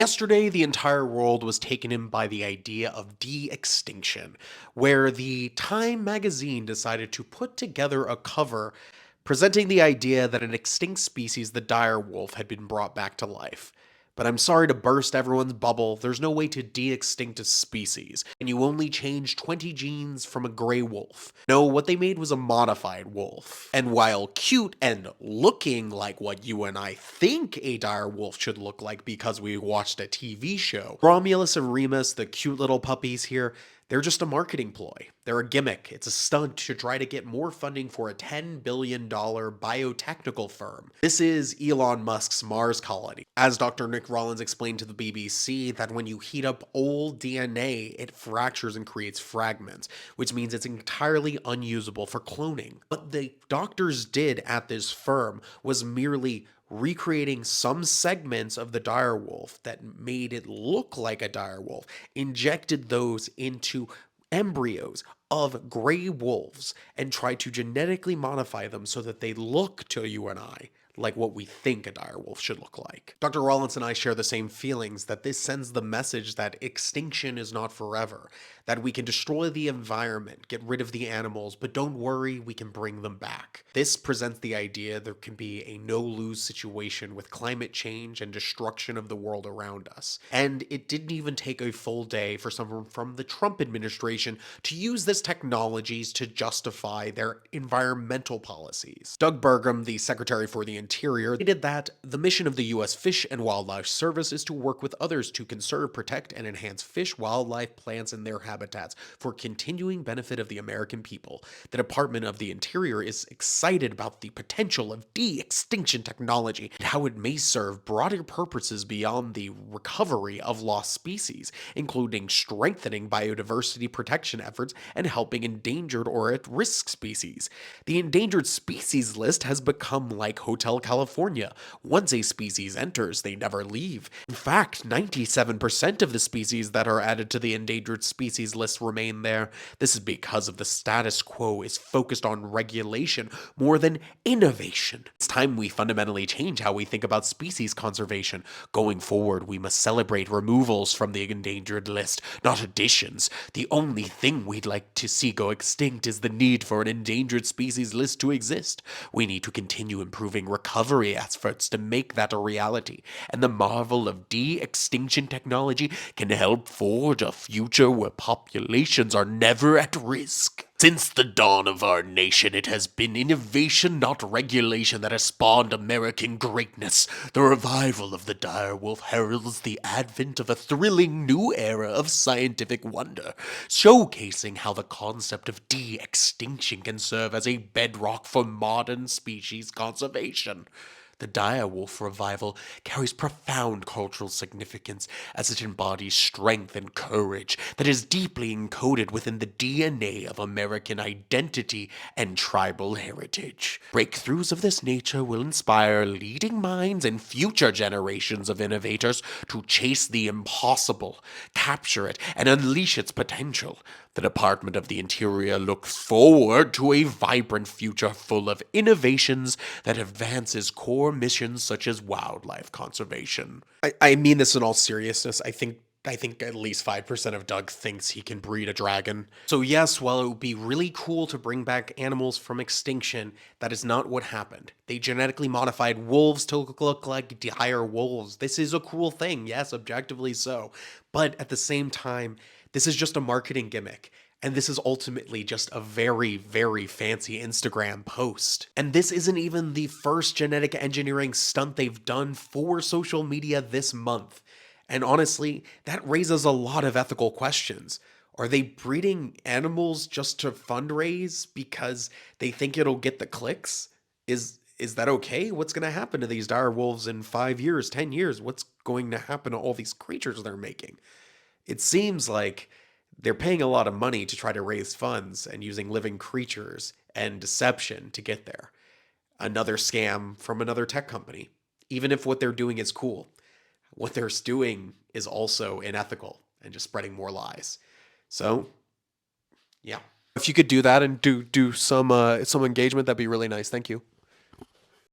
Yesterday, the entire world was taken in by the idea of de-extinction, where the Time magazine decided to put together a cover presenting the idea that an extinct species, the dire wolf, had been brought back to life. But I'm sorry to burst everyone's bubble, there's no way to de-extinct a species, and you only change 20 genes from a gray wolf. No, what they made was a modified wolf. And while cute and looking like what you and I think a dire wolf should look like because we watched a TV show, Romulus and Remus, the cute little puppies here, they're just a marketing ploy. They're a gimmick. It's a stunt to try to get more funding for a $10 billion biotechnical firm. This is Elon Musk's Mars colony. As Dr. Nick Rollins explained to the BBC, that when you heat up old DNA, it fractures and creates fragments, which means it's entirely unusable for cloning. What the doctors did at this firm was merely recreating some segments of the direwolf that made it look like a direwolf, injected those into embryos of gray wolves, and tried to genetically modify them so that they look to you and I like what we think a direwolf should look like. Dr. Rollins and I share the same feelings that this sends the message that extinction is not forever, that we can destroy the environment, get rid of the animals, but don't worry, we can bring them back. This presents the idea there can be a no-lose situation with climate change and destruction of the world around us. And it didn't even take a full day for someone from the Trump administration to use this technologies to justify their environmental policies. Doug Burgum, the Secretary for the Interior, stated that the mission of the U.S. Fish and Wildlife Service is to work with others to conserve, protect, and enhance fish, wildlife, plants, and their habitats for continuing benefit of the American people. The Department of the Interior is excited about the potential of de-extinction technology and how it may serve broader purposes beyond the recovery of lost species, including strengthening biodiversity protection efforts and helping endangered or at-risk species. The endangered species list has become like Hotel California. Once a species enters, they never leave. In fact, 97% of the species that are added to the endangered species list remain there. This is because of the status quo is focused on regulation more than innovation. It's time we fundamentally change how we think about species conservation. Going forward, we must celebrate removals from the endangered list, not additions. The only thing we'd like to see go extinct is the need for an endangered species list to exist. We need to continue improving recovery efforts to make that a reality, and the marvel of de-extinction technology can help forge a future where populations are never at risk. Since the dawn of our nation, it has been innovation, not regulation, that has spawned American greatness. The revival of the direwolf heralds the advent of a thrilling new era of scientific wonder, showcasing how the concept of de-extinction can serve as a bedrock for modern species conservation. The direwolf revival carries profound cultural significance as it embodies strength and courage that is deeply encoded within the DNA of American identity and tribal heritage. Breakthroughs of this nature will inspire leading minds and future generations of innovators to chase the impossible, capture it, and unleash its potential. The Department of the Interior looks forward to a vibrant future full of innovations that advances core missions such as wildlife conservation. I mean this in all seriousness. I think at least 5% of Doug thinks he can breed a dragon. So yes, while it would be really cool to bring back animals from extinction, that is not what happened. They genetically modified wolves to look like dire wolves. This is a cool thing, yes, objectively so. But at the same time, this is just a marketing gimmick. And this is ultimately just a very, very fancy Instagram post. And this isn't even the first genetic engineering stunt they've done for social media this month. And honestly, that raises a lot of ethical questions. Are they breeding animals just to fundraise because they think it'll get the clicks? Is that okay? What's going to happen to these dire wolves in 5 years, 10 years? What's going to happen to all these creatures they're making? It seems like they're paying a lot of money to try to raise funds and using living creatures and deception to get there. Another scam from another tech company. Even if what they're doing is cool, what they're doing is also unethical and just spreading more lies. So, yeah. If you could do that and do some engagement, that'd be really nice. Thank you.